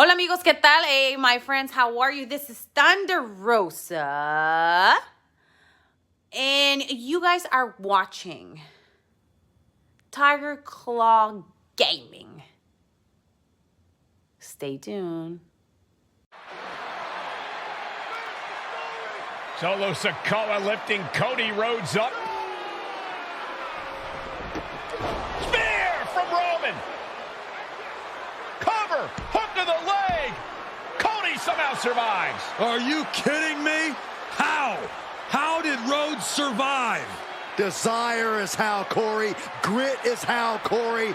Hola amigos, ¿qué tal? Hey, my friends, how are you? This is Thunder Rosa. And you guys are watching Tiger Claw Gaming. Stay tuned. Solo Sikoa lifting Cody Rhodes up. Spear from Roman. Cover, hook to the leg. Cody somehow survives. Are you kidding me? How? How did Rhodes survive? Desire is how, Corey. Grit is how, Corey.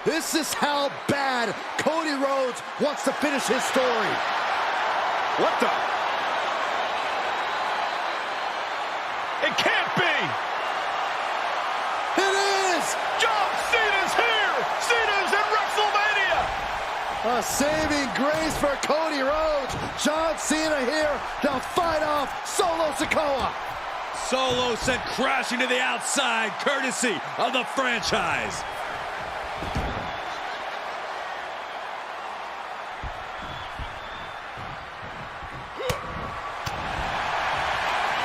This is how bad Cody Rhodes wants to finish his story. What the? It can't be. It is! John Cena's here. Cena's in WrestleMania. A saving grace for Cody Rhodes. John Cena here to fight off Solo Sikoa. Solo sent crashing to the outside, courtesy of the franchise.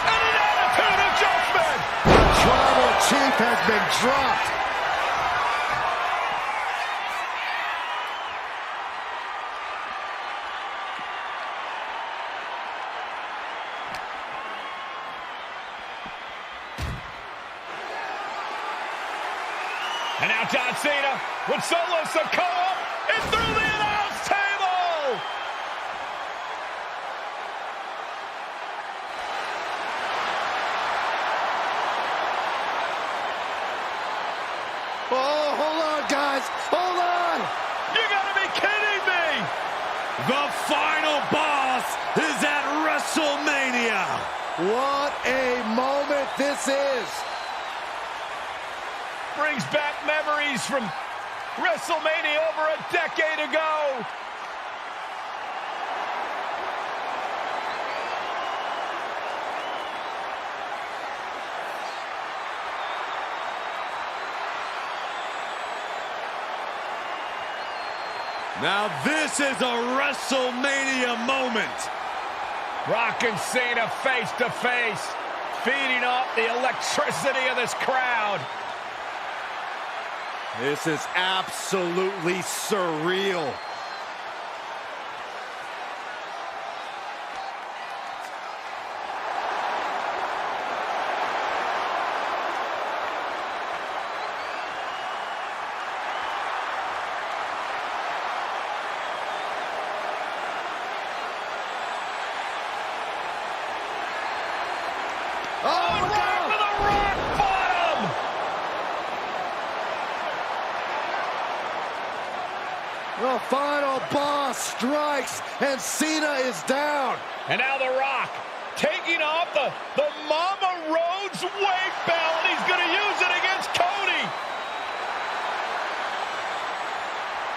And an attitude adjustment. The tribal chief has been dropped. And now John Cena with Solo Sikoa and through the announce table. Oh, hold on, guys. Hold on. You gotta be kidding me. The final boss is at WrestleMania. What a moment this is. Brings back memories from WrestleMania over a decade ago. Now this is a WrestleMania moment. Rock and Cena face to face, feeding off the electricity of this crowd. This is absolutely surreal. The final boss strikes, and Cena is down. And now The Rock taking off the Mama Rhodes weight belt, and he's going to use it against Cody.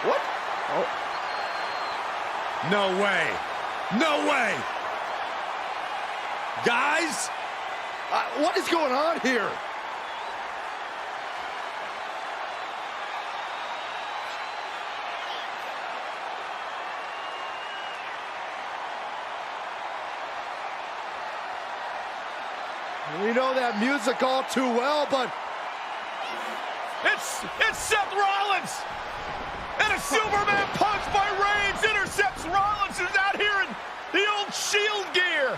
What? Oh. No way. No way. Guys? What is going on here? We know that music all too well, but It's Seth Rollins! And a Superman punch by Reigns intercepts Rollins, who's out here in the old Shield gear.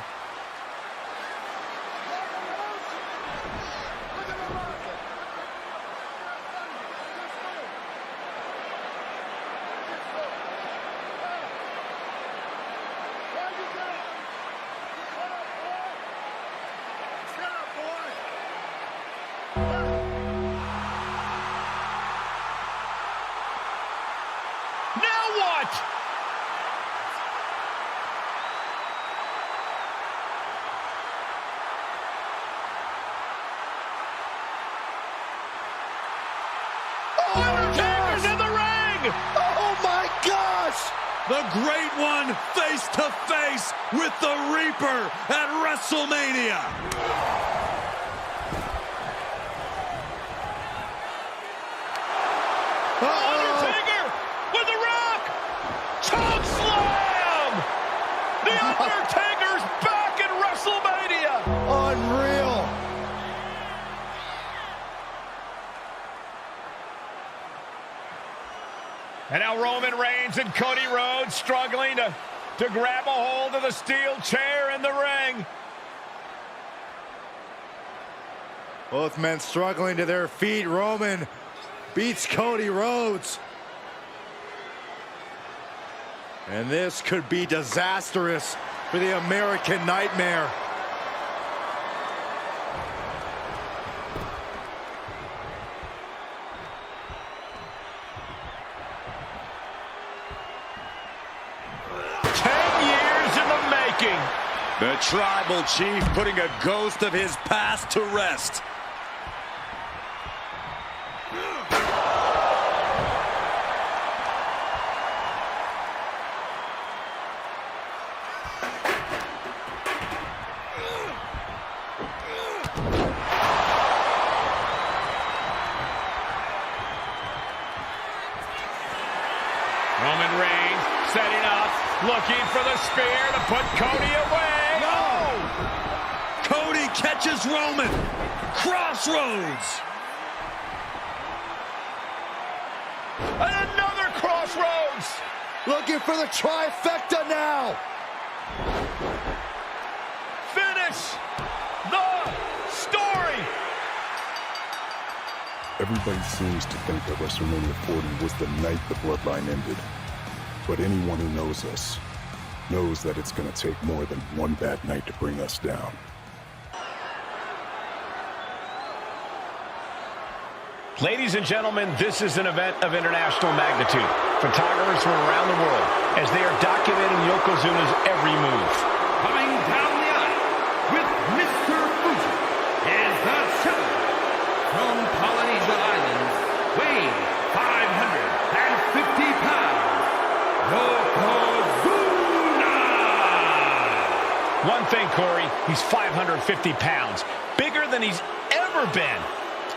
Now what? Oh, Undertaker's in the ring! oh my gosh! The Great One face to face with the Reaper at WrestleMania. Undertaker with the Rock! Choke slam! Undertaker's back in WrestleMania! Unreal. And now Roman Reigns and Cody Rhodes struggling to grab a hold of the steel chair in the ring. Both men struggling to their feet. Roman beats Cody Rhodes. And this could be disastrous for the American Nightmare. The Tribal Chief putting a ghost of his past to rest. Roman Reigns setting up, looking for the spear to put Cody away. Cody catches Roman. Crossroads. And another crossroads. Looking for the trifecta now. Finish the story. Everybody seems to think that WrestleMania 40 was the night the Bloodline ended. But anyone who knows us knows that it's going to take more than one bad night to bring us down. Ladies and gentlemen, this is an event of international magnitude. Photographers from around the world as they are documenting Yokozuna's every move. Coming down the aisle with Mr. Fuji is the challenger from Polynesia Islands, weighing 550 pounds, Yokozuna! One thing, Corey, he's 550 pounds, bigger than he's ever been.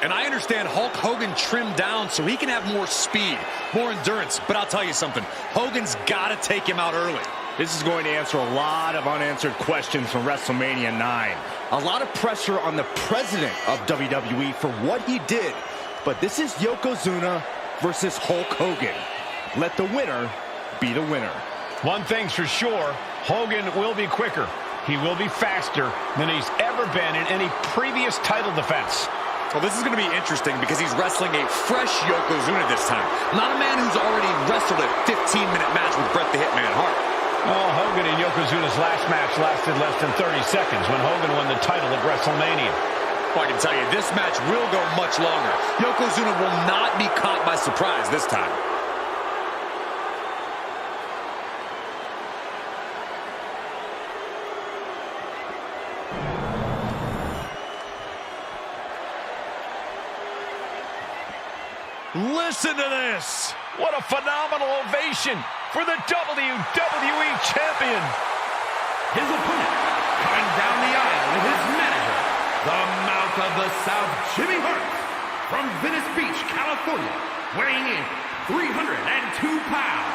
And I understand Hulk Hogan trimmed down so he can have more speed, more endurance. But I'll tell you something, Hogan's got to take him out early. This is going to answer a lot of unanswered questions from WrestleMania 9. A lot of pressure on the president of WWE for what he did. But this is Yokozuna versus Hulk Hogan. Let the winner be the winner. One thing's for sure, Hogan will be quicker. He will be faster than he's ever been in any previous title defense. Well, this is going to be interesting because he's wrestling a fresh Yokozuna this time. Not a man who's already wrestled a 15-minute match with Bret the Hitman Hart. Well, Hogan and Yokozuna's last match lasted less than 30 seconds when Hogan won the title at WrestleMania. Well, I can tell you, this match will go much longer. Yokozuna will not be caught by surprise this time. Listen to this. What a phenomenal ovation for the WWE Champion. His opponent, coming down the aisle with his manager, the Mouth of the South, Jimmy Hart, from Venice Beach, California, weighing in 302 pounds,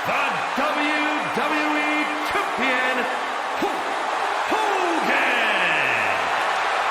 the WWE Champion, Hulk Hogan.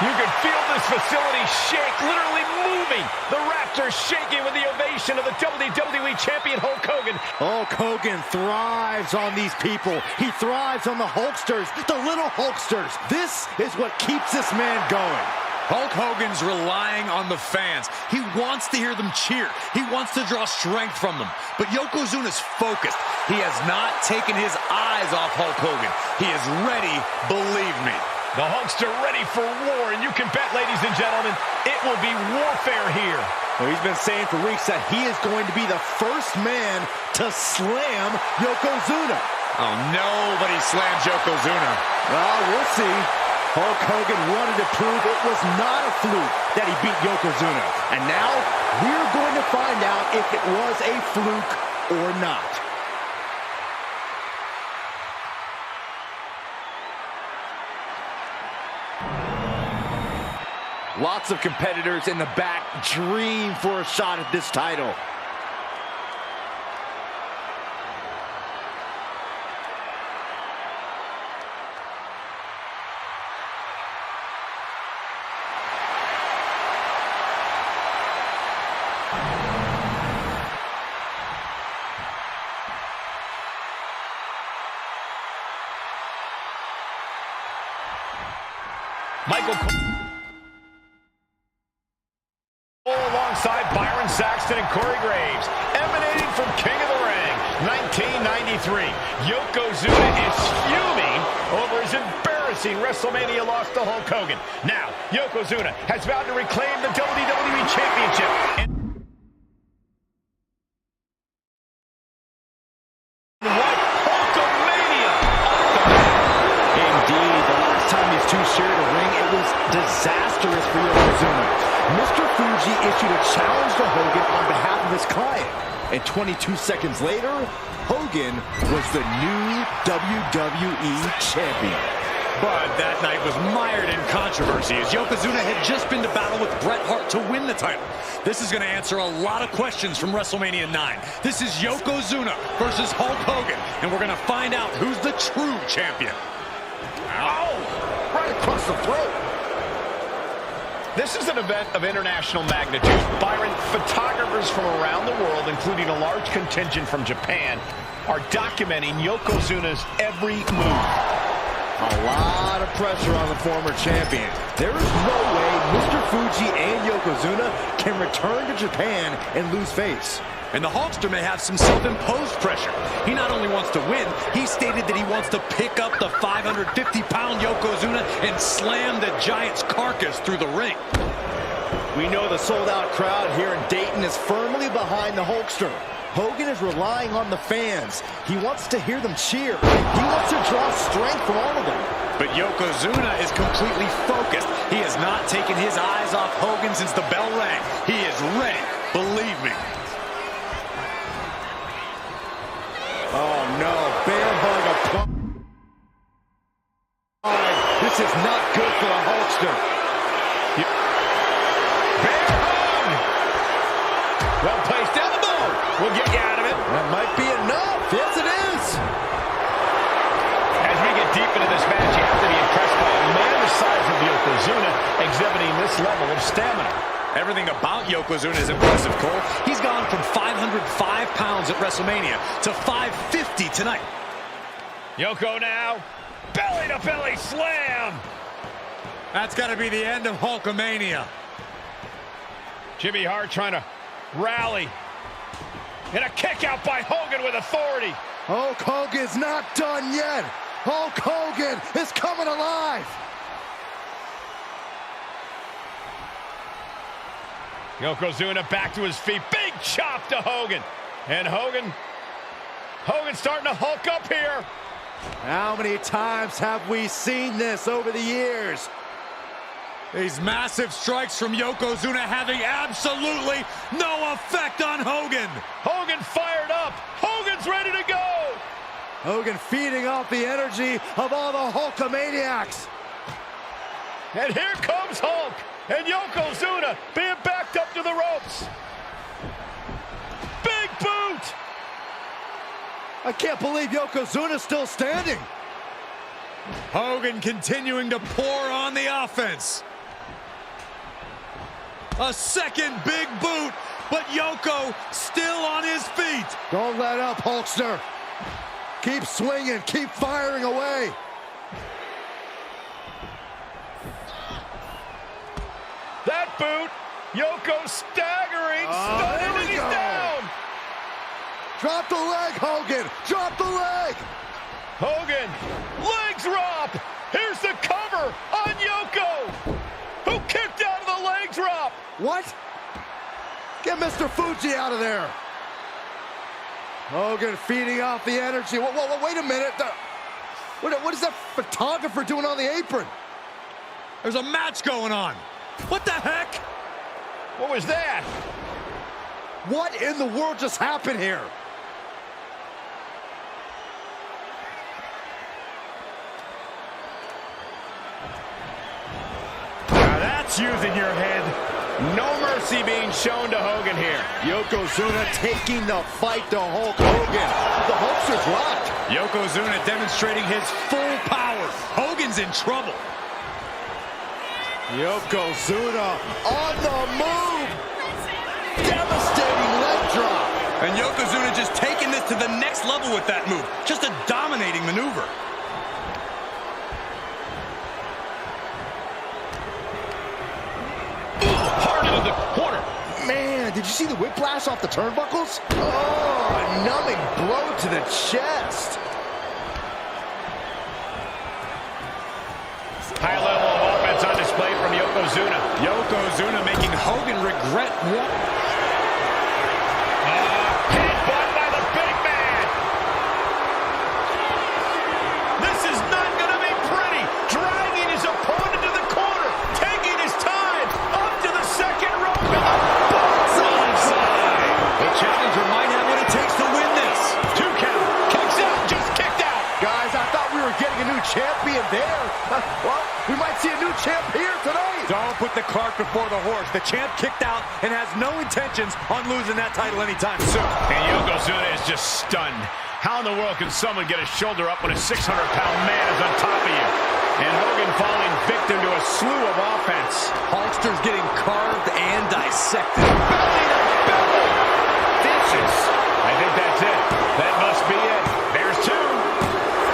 You can feel this facility shake, literally moving. The Raptors shaking with the ovation of the WWE Champion Hulk Hogan. Hulk Hogan thrives on these people. He thrives on the Hulksters, the little Hulksters. This is what keeps this man going. Hulk Hogan's relying on the fans. He wants to hear them cheer. He wants to draw strength from them. But Yokozuna's focused. He has not taken his eyes off Hulk Hogan. He is ready, believe me. The Hulkster ready for war, and you can bet, ladies and gentlemen, it will be warfare here. Well, he's been saying for weeks that he is going to be the first man to slam Yokozuna. Oh, nobody slams Yokozuna. Well, we'll see. Hulk Hogan wanted to prove it was not a fluke that he beat Yokozuna. And now we're going to find out if it was a fluke or not. Lots of competitors in the back dream for a shot at this title. Michael Cole alongside Byron Saxton and Corey Graves, emanating from King of the Ring, 1993. Yokozuna is fuming over his embarrassing WrestleMania loss to Hulk Hogan. Now, Yokozuna has vowed to reclaim the WWE Championship. Disastrous for Yokozuna. Mr. Fuji issued a challenge to Hogan on behalf of his client. And 22 seconds later, Hogan was the new WWE Champion. But that night was mired in controversy as Yokozuna had just been to battle with Bret Hart to win the title. This is going to answer a lot of questions from WrestleMania 9. This is Yokozuna versus Hulk Hogan, and we're going to find out who's the true champion. Ow! Right across the throat. This is an event of international magnitude. Byron, photographers from around the world, including a large contingent from Japan, are documenting Yokozuna's every move. A lot of pressure on the former champion. There is no way Mr. Fuji and Yokozuna can return to Japan and lose face. And the Hulkster may have some self-imposed pressure. He not only wants to win, he stated that he wants to pick up the 550-pound Yokozuna and slam the Giant's carcass through the ring. We know the sold-out crowd here in Dayton is firmly behind the Hulkster. Hogan is relying on the fans. He wants to hear them cheer. He wants to draw strength from all of them. But Yokozuna is completely focused. He has not taken his eyes off Hogan since the bell rang. He is ready, believe me. Oh no, bear hug applied. This is not good for the Hulkster. Bear hug! Well placed elbow. We'll get you out of it. That might be enough. Yes, it is. As we get deep into this match, you have to be impressed by a man the size of Yokozuna exhibiting this level of stamina. Everything about Yokozuna is impressive, Cole. He's gone from 505 pounds at WrestleMania to 550 tonight. Yoko now, belly-to-belly slam. That's got to be the end of Hulkamania. Jimmy Hart trying to rally. And a kick out by Hogan with authority. Hulk Hogan's not done yet. Hulk Hogan is coming alive. Yokozuna back to his feet. Big chop to Hogan. And Hogan's starting to hulk up here. How many times have we seen this over the years? These massive strikes from Yokozuna having absolutely no effect on Hogan. Hogan fired up. Hogan's ready to go. Hogan feeding off the energy of all the Hulkamaniacs. And here comes Hulk. And Yokozuna being backed up to the ropes. Big boot. I can't believe Yokozuna's still standing. Hogan continuing to pour on the offense. A second big boot, but Yoko still on his feet. Don't let up, Hulkster. Keep swinging, keep firing away. That boot, Yoko staggering, stunning, and he's down. Drop the leg, Hogan, drop the leg. Hogan, leg drop. Here's the cover on Yoko, who kicked out of the leg drop. What? Get Mr. Fuji out of there. Hogan feeding off the energy. Whoa, wait a minute. What is that photographer doing on the apron? There's a match going on. What the heck? What was that? What in the world just happened here? Now that's using your head. No mercy being shown to Hogan here. Yokozuna taking the fight to Hulk Hogan. The Hulkster's locked. Yokozuna demonstrating his full power. Hogan's in trouble. Yokozuna on the move. Devastating leg drop. And Yokozuna just taking this to the next level with that move. Just a dominating maneuver. into the corner. Man, did you see the whiplash off the turnbuckles? Oh, a numbing blow to the chest. High level of offense on display from Yokozuna. Yokozuna making Hogan regret what? Headbutt by the big man. This is not going to be pretty. Dragging his opponent to the corner. Taking his time. Up to the second rope. The challenger might have what it takes to win this. 2 count. Kicks out. Just kicked out. Guys, I thought we were getting a new champion there. Well, we might see a new champ here tonight. Don't put the cart before the horse. The champ kicked out and has no intentions on losing that title anytime soon. And Yokozuna is just stunned. How in the world can someone get a shoulder up when a 600-pound man is on top of you? And Hogan falling victim to a slew of offense. Hulkster's getting carved and dissected. Belly to belly. Vicious. I think that's it. That must be it. There's 2.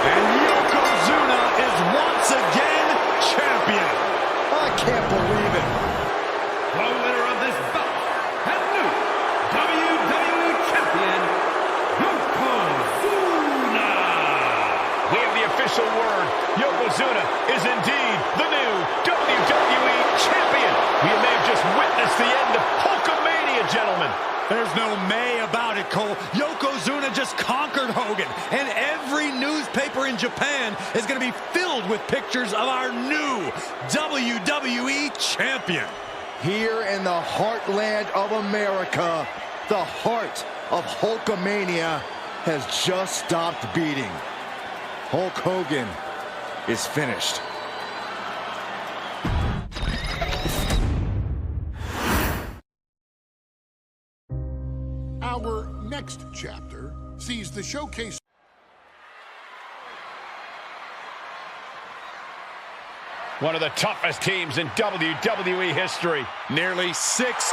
And Yokozuna is once again champion. I can't believe it. The winner of this bout and new WWE Champion, Yokozuna. We have the official word. Yokozuna is indeed the new WWE Champion. We may have just witnessed the end of Hulkamania, gentlemen. There's no may about it, Cole. Yokozuna just conquered Hogan, and every newspaper in Japan is going to be filled with pictures of our new WWE champion. Here in the heartland of America, the heart of Hulkamania has just stopped beating. Hulk Hogan is finished. Our next chapter sees the showcase. One of the toughest teams in WWE history. Nearly 600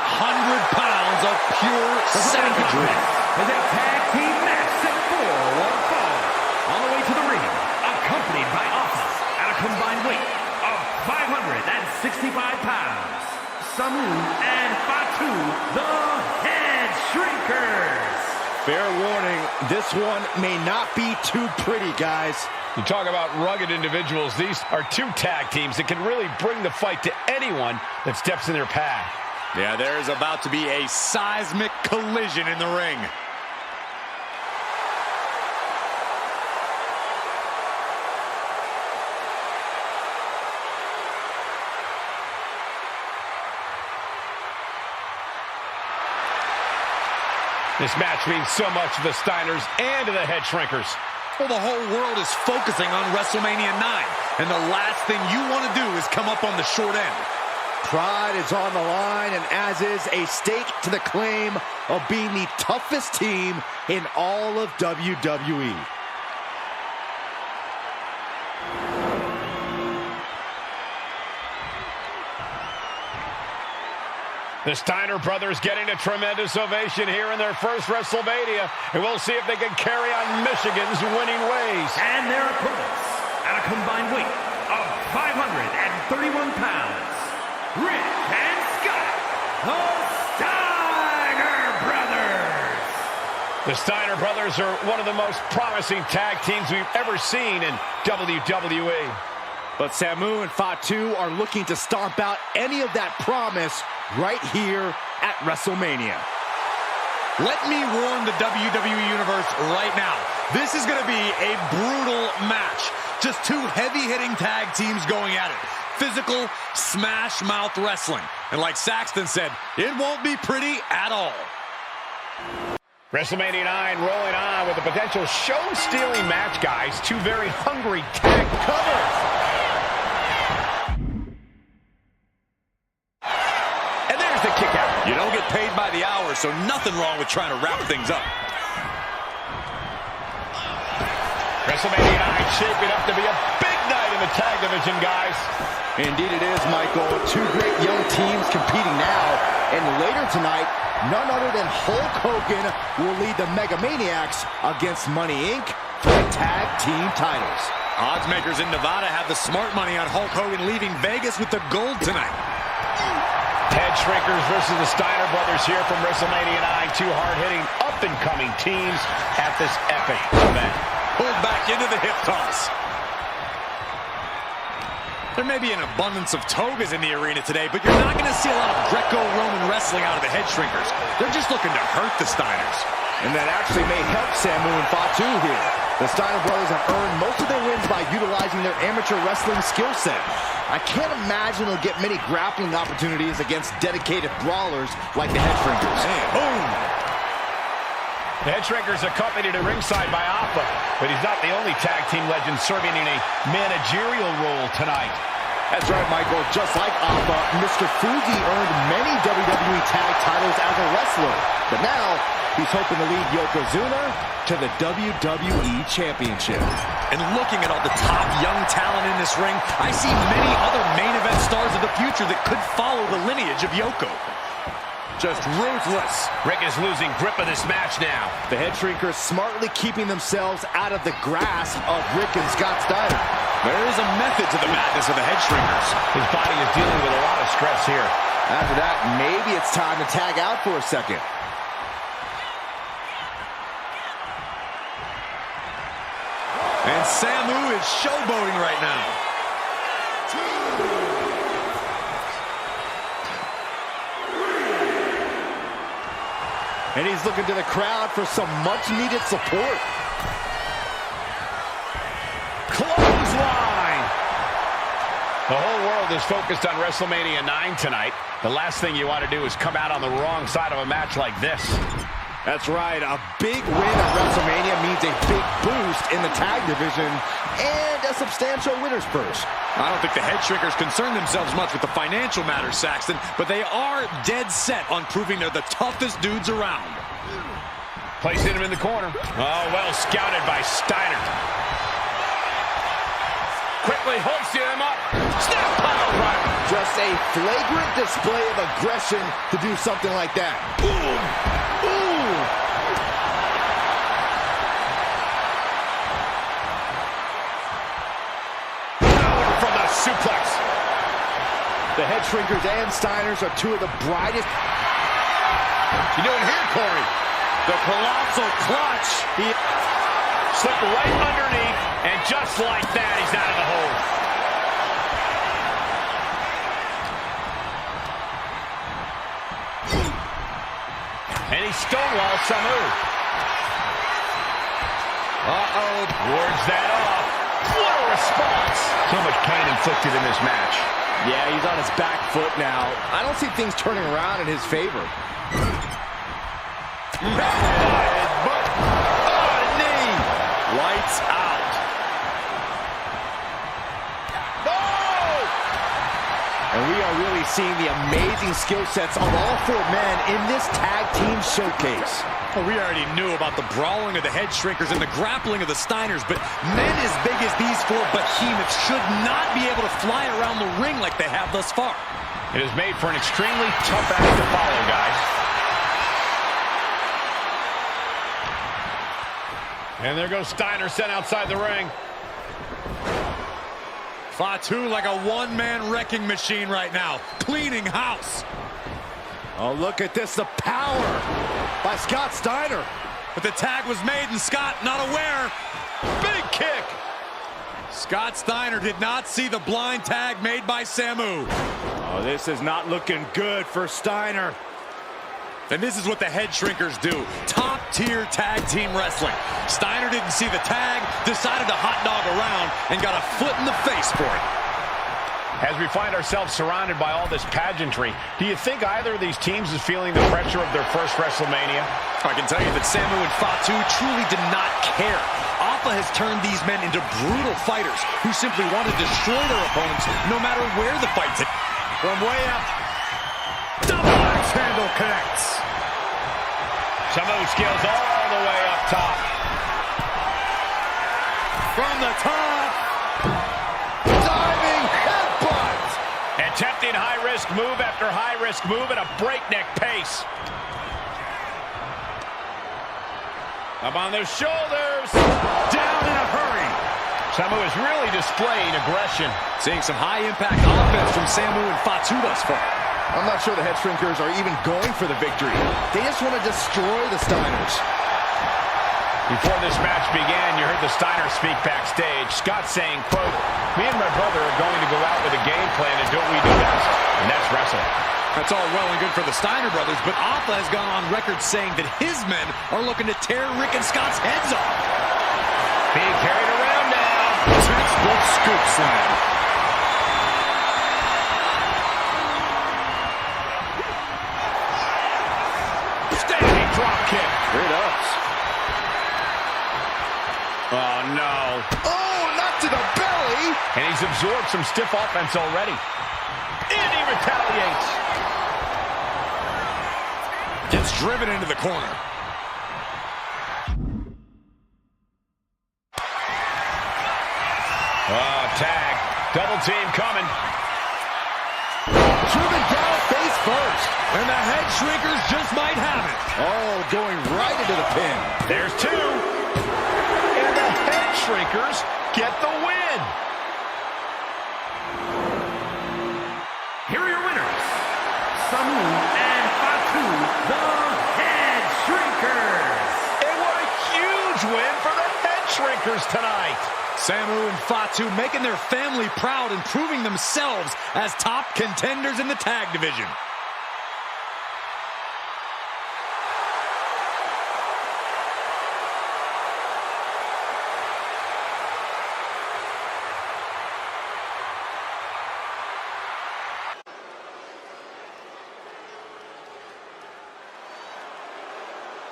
pounds of pure savagery. Is a tag team match set for one fall. On the way to the ring, accompanied by offense at a combined weight of 565 pounds. Samu and Fatu, the Headshrinkers. Fair warning, this one may not be too pretty, guys. You talk about rugged individuals. These are 2 tag teams that can really bring the fight to anyone that steps in their path. Yeah, there's about to be a seismic collision in the ring. This match means so much to the Steiners and to the Headshrinkers. Well, the whole world is focusing on WrestleMania 9, and the last thing you want to do is come up on the short end. Pride is on the line, and as is a stake to the claim of being the toughest team in all of WWE. The Steiner brothers getting a tremendous ovation here in their first WrestleMania, and we'll see if they can carry on Michigan's winning ways. And their opponents at a combined weight of 531 pounds, Rick and Scott, the Steiner brothers. The Steiner brothers are one of the most promising tag teams we've ever seen in WWE. But Samu and Fatu are looking to stomp out any of that promise right here at WrestleMania. Let me warn the WWE Universe right now. This is going to be a brutal match. Just 2 heavy-hitting tag teams going at it. Physical, smash-mouth wrestling. And like Saxton said, it won't be pretty at all. WrestleMania 9 rolling on with a potential show-stealing match, guys. 2 very hungry tag covers. You don't get paid by the hour, so nothing wrong with trying to wrap things up. WrestleMania 9 shaping up to be a big night in the tag division, guys. Indeed it is, Michael. 2 great young teams competing now. And later tonight, none other than Hulk Hogan will lead the Mega Maniacs against Money Inc. for the tag team titles. Odds makers in Nevada have the smart money on Hulk Hogan leaving Vegas with the gold tonight. Headshrinkers versus the Steiner brothers here from WrestleMania 9. Two hard-hitting, up-and-coming teams at this epic event. Pulled back into the hip toss. There may be an abundance of togas in the arena today, but you're not going to see a lot of Greco-Roman wrestling out of the Headshrinkers. They're just looking to hurt the Steiners. And that actually may help Samu and Fatu here. The Steiner brothers have earned most of their wins by utilizing their amateur wrestling skill set. I can't imagine they'll get many grappling opportunities against dedicated brawlers like the Headshrinkers. Boom! The Headshrinkers accompanied at ringside by Alpha, but he's not the only tag team legend serving in a managerial role tonight. That's right, Michael. Just like Alpha, Mr. Fuji earned many WWE tag titles as a wrestler. But now, he's hoping to lead Yokozuna to the WWE Championship. And looking at all the top young talent in this ring, I see many other main event stars of the future that could follow the lineage of Yoko. Just ruthless. Rick is losing grip of this match now. The Headshrinkers smartly keeping themselves out of the grasp of Rick and Scott Steiner. There is a method to the madness of the Headshrinkers. His body is dealing with a lot of stress here. After that, maybe it's time to tag out for a second. And Samu is showboating right now. And he's looking to the crowd for some much-needed support. Clothesline! The whole world is focused on WrestleMania 9 tonight. The last thing you want to do is come out on the wrong side of a match like this. That's right. A big win at WrestleMania means a big boost in the tag division and a substantial winner's purse. I don't think the Headshrinkers concern themselves much with the financial matters, Saxton, but they are dead set on proving they're the toughest dudes around. Placing him in the corner. Oh, well scouted by Steiner. Quickly hoisting him up. Snap pile driver. Just a flagrant display of aggression to do something like that. Boom! Ooh! Power from the suplex. The Headshrinkers and Steiners are two of the brightest. You doing here, Corey? The colossal clutch. He slipped right underneath, and just like that, he's out of the hole. And he stonewalls Samu. Uh-oh. Wards that off. What a response. So much pain inflicted in this match. Yeah, he's on his back foot now. I don't see things turning around in his favor. Headbutt. Oh, knee. Lights out. And we are really seeing the amazing skill sets of all four men in this tag team showcase. Well, we already knew about the brawling of the Headshrinkers and the grappling of the Steiners, but men as big as these four behemoths should not be able to fly around the ring like they have thus far. It is made for an extremely tough act to follow, guys. And there goes Steiner sent outside the ring. Fatu like a one-man wrecking machine right now, cleaning house. Oh, look at this, the power by Scott Steiner. But the tag was made and Scott not aware. Big kick. Scott Steiner did not see the blind tag made by Samu. Oh, this is not looking good for Steiner. And this is what the Headshrinkers do. Top-tier tag team wrestling. Steiner didn't see the tag, decided to hot dog around, and got a foot in the face for it. As we find ourselves surrounded by all this pageantry, do you think either of these teams is feeling the pressure of their first WrestleMania? I can tell you that Samu and Fatu truly did not care. Alpha has turned these men into brutal fighters who simply want to destroy their opponents no matter where the fight's at. From way up, double axe handle connects. Samu scales all the way up top. From the top. Diving headbutt. Attempting high-risk move after high-risk move at a breakneck pace. Up on their shoulders. Down in a hurry. Samu is really displaying aggression. Seeing some high-impact offense from Samu and Fatu thus far. I'm not sure the Headshrinkers are even going for the victory. They just want to destroy the Steiners. Before this match began, you heard the Steiner speak backstage. Scott saying, quote, "Me and my brother are going to go out with a game plan and do what we do best, and that's wrestle." That's all well and good for the Steiner brothers, but Alpha has gone on record saying that his men are looking to tear Rick and Scott's heads off. Being carried around now. Textbook scoop slam. Standing drop kick. Straight ups. Oh, no. Oh, not to the belly. And he's absorbed some stiff offense already. And he retaliates. Gets driven into the corner. Tag. Double team coming. Driven down face first. And the Headshrinkers just might have it. Oh, going right into the pin. There's two. And the Headshrinkers get the win. Here are your winners, Samu and Fatu, the Headshrinkers. And what a huge win for the Headshrinkers tonight. Samu and Fatu making their family proud and proving themselves as top contenders in the tag division.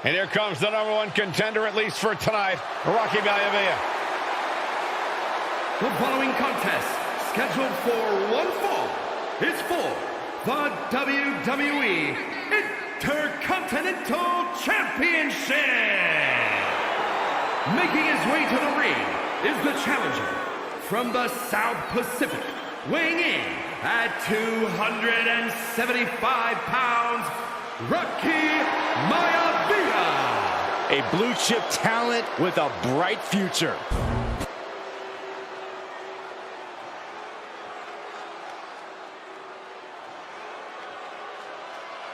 And here comes the #1 contender, at least for tonight, Rocky Maivia. The following contest, scheduled for one fall, is for the WWE Intercontinental Championship. Making his way to the ring is the challenger from the South Pacific, weighing in at 275 pounds, Rocky Maivia. A blue chip talent with a bright future.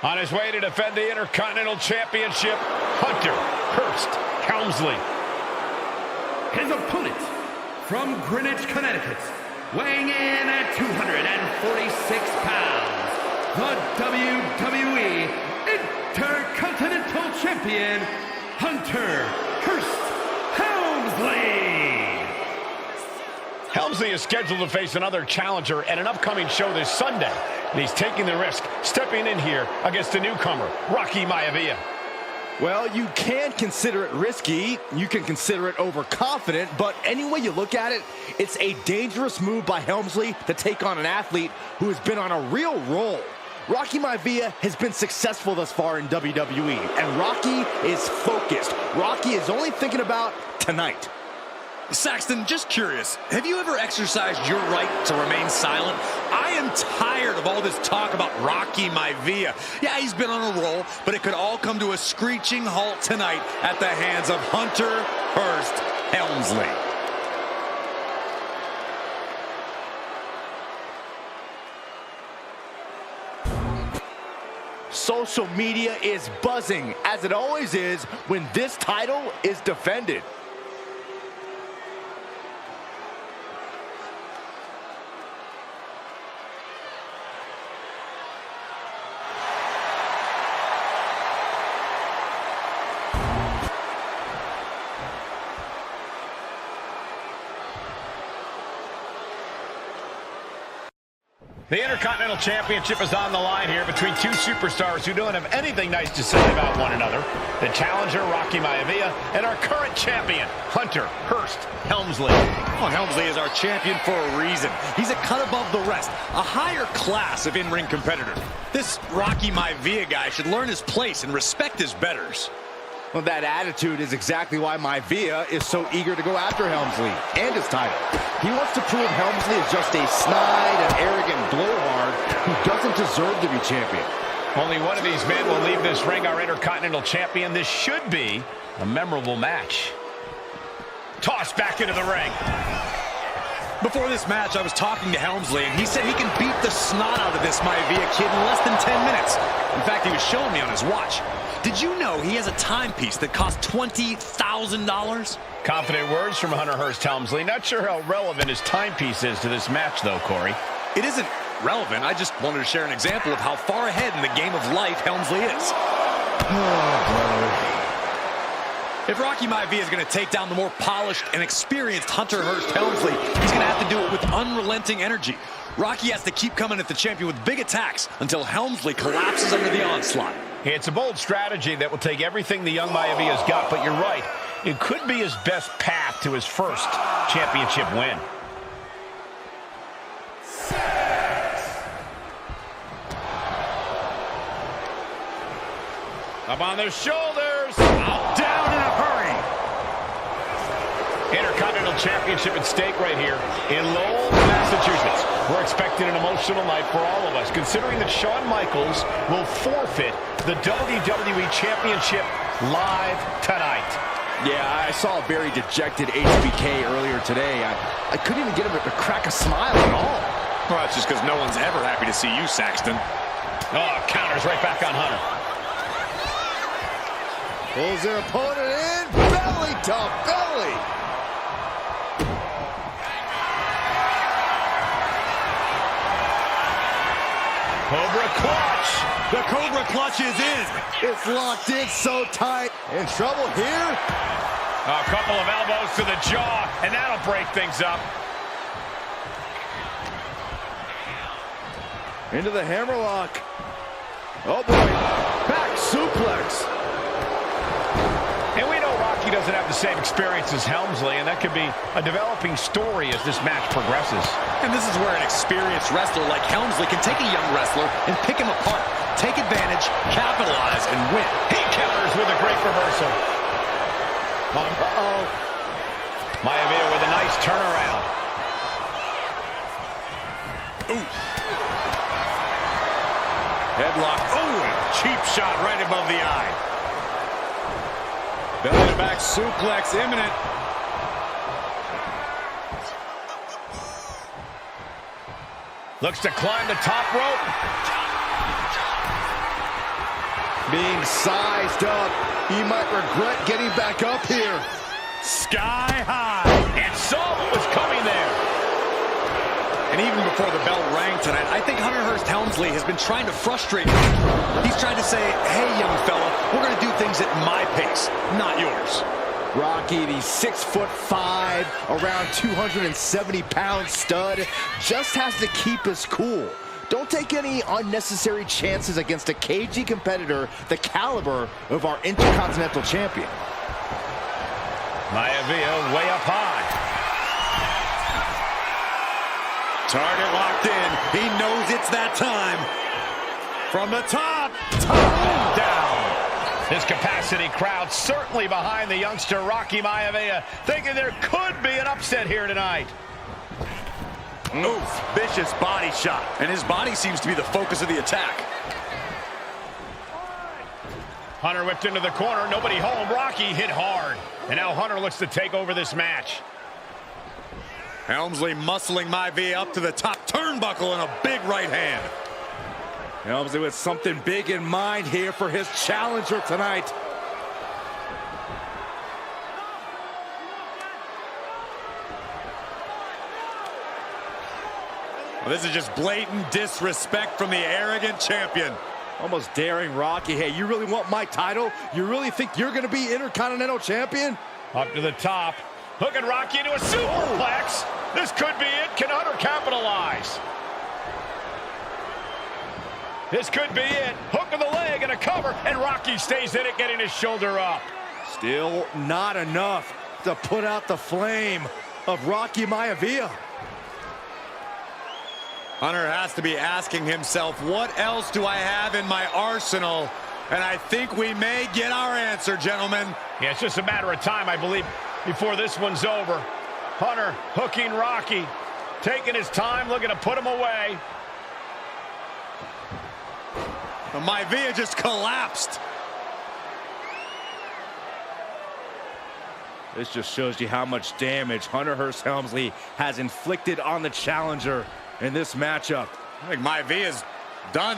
On his way to defend the Intercontinental Championship, Hunter Hearst Helmsley. His opponent from Greenwich, Connecticut, weighing in at 246 pounds, the WWE Intercontinental Champion, Hunter Hearst Helmsley. Helmsley is scheduled to face another challenger at an upcoming show this Sunday. And he's taking the risk, stepping in here against a newcomer, Rocky Maivia. Well, you can consider it risky, you can consider it overconfident, but any way you look at it, it's a dangerous move by Helmsley to take on an athlete who has been on a real roll. Rocky Maivia has been successful thus far in WWE, and Rocky is focused. Rocky is only thinking about tonight. Saxton, just curious, have you ever exercised your right to remain silent? I am tired of all this talk about Rocky Maivia. Yeah, he's been on a roll, but it could all come to a screeching halt tonight at the hands of Hunter Hearst Helmsley. Social media is buzzing, as it always is when this title is defended. The Intercontinental Championship is on the line here between two superstars who don't have anything nice to say about one another. The challenger, Rocky Maivia, and our current champion, Hunter Hearst Helmsley. Well, Helmsley is our champion for a reason. He's a cut above the rest, a higher class of in-ring competitor. This Rocky Maivia guy should learn his place and respect his betters. Well, that attitude is exactly why Maivia is so eager to go after Helmsley and his title. He wants to prove Helmsley is just a snide and arrogant blowhard who doesn't deserve to be champion. Only one of these men will leave this ring our Intercontinental Champion. This should be a memorable match. Tossed back into the ring. Before this match, I was talking to Helmsley, and he said he can beat the snot out of this Maivia kid in less than 10 minutes. In fact, he was showing me on his watch. Did you know he has a timepiece that costs $20,000? Confident words from Hunter Hearst Helmsley. Not sure how relevant his timepiece is to this match, though, Corey. It isn't relevant. I just wanted to share an example of how far ahead in the game of life Helmsley is. Oh, brother. If Rocky Maivia is going to take down the more polished and experienced Hunter Hearst Helmsley, he's going to have to do it with unrelenting energy. Rocky has to keep coming at the champion with big attacks until Helmsley collapses under the onslaught. It's a bold strategy that will take everything the young Maivia's got, but you're right. It could be his best path to his first championship win. Up on their shoulders. Out, down in a hurry. Intercontinental Championship at stake right here in Lowell, Massachusetts. We're expecting an emotional night for all of us, considering that Shawn Michaels will forfeit the WWE Championship live tonight. Yeah, I saw a very dejected HBK earlier today. I couldn't even get him to crack a smile at all. Well, that's just because no one's ever happy to see you, Saxton. Oh, counters right back on Hunter. Pulls their opponent in, belly to belly. Cobra clutch. The Cobra clutch is in. It's locked in so tight. In trouble here. A couple of elbows to the jaw, and that'll break things up. Into the hammerlock. Oh boy, back suplex. And we know Rocky doesn't have the same experience as Helmsley, and that could be a developing story as this match progresses. And this is where an experienced wrestler like Helmsley can take a young wrestler and pick him apart, take advantage, capitalize, and win. He counters with a great reversal. Uh-oh. Maivia with a nice turnaround. Ooh. Headlock. Oh, cheap shot right above the eye. Belly to back suplex imminent. Looks to climb the top rope. Being sized up, he might regret getting back up here. Sky high. And saw what was coming there. And even before the bell rang tonight, I think Hunter Hearst Helmsley has been trying to frustrate me. He's trying to say, hey, young fella, we're going to do things at my pace, not yours. Rocky, the 6'5", around 270-pound stud, just has to keep his cool. Don't take any unnecessary chances against a cagey competitor the caliber of our Intercontinental Champion. Maivia way up high. Target locked in. He knows it's that time. From the top, down. This capacity crowd certainly behind the youngster Rocky Maivia, thinking there could be an upset here tonight. Oof, vicious body shot. And his body seems to be the focus of the attack. Hunter whipped into the corner, nobody home. Rocky hit hard. And now Hunter looks to take over this match. Helmsley muscling Maivia up to the top turnbuckle in a big right hand. Helmsley with something big in mind here for his challenger tonight. Well, this is just blatant disrespect from the arrogant champion. Almost daring Rocky. Hey, you really want my title? You really think you're going to be Intercontinental Champion? Up to the top. Hooking Rocky into a superplex. This could be it. Can Hunter capitalize? This could be it. Hook of the leg and a cover, and Rocky stays in it, getting his shoulder up. Still not enough to put out the flame of Rocky Maivia. Hunter has to be asking himself, what else do I have in my arsenal? And I think we may get our answer, gentlemen. Yeah, it's just a matter of time, I believe, before this one's over. Hunter hooking Rocky, taking his time, looking to put him away. Maivia just collapsed. This just shows you how much damage Hunter Hearst Helmsley has inflicted on the challenger in this matchup. I think Maivia's done.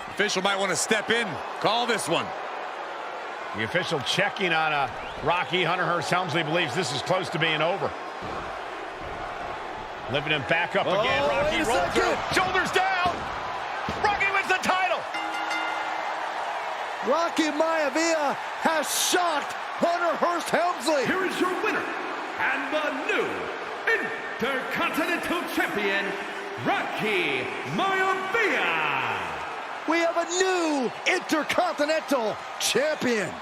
Official might want to step in, call this one. The official checking on Rocky. Hunter Hearst Helmsley believes this is close to being over. Lifting him back up again. Rocky rolls through. Shoulders down. Rocky wins the title. Rocky Maivia has shocked Hunter Hearst Helmsley. Here is your winner and the new Intercontinental Champion, Rocky Maivia. We have a new Intercontinental Champion.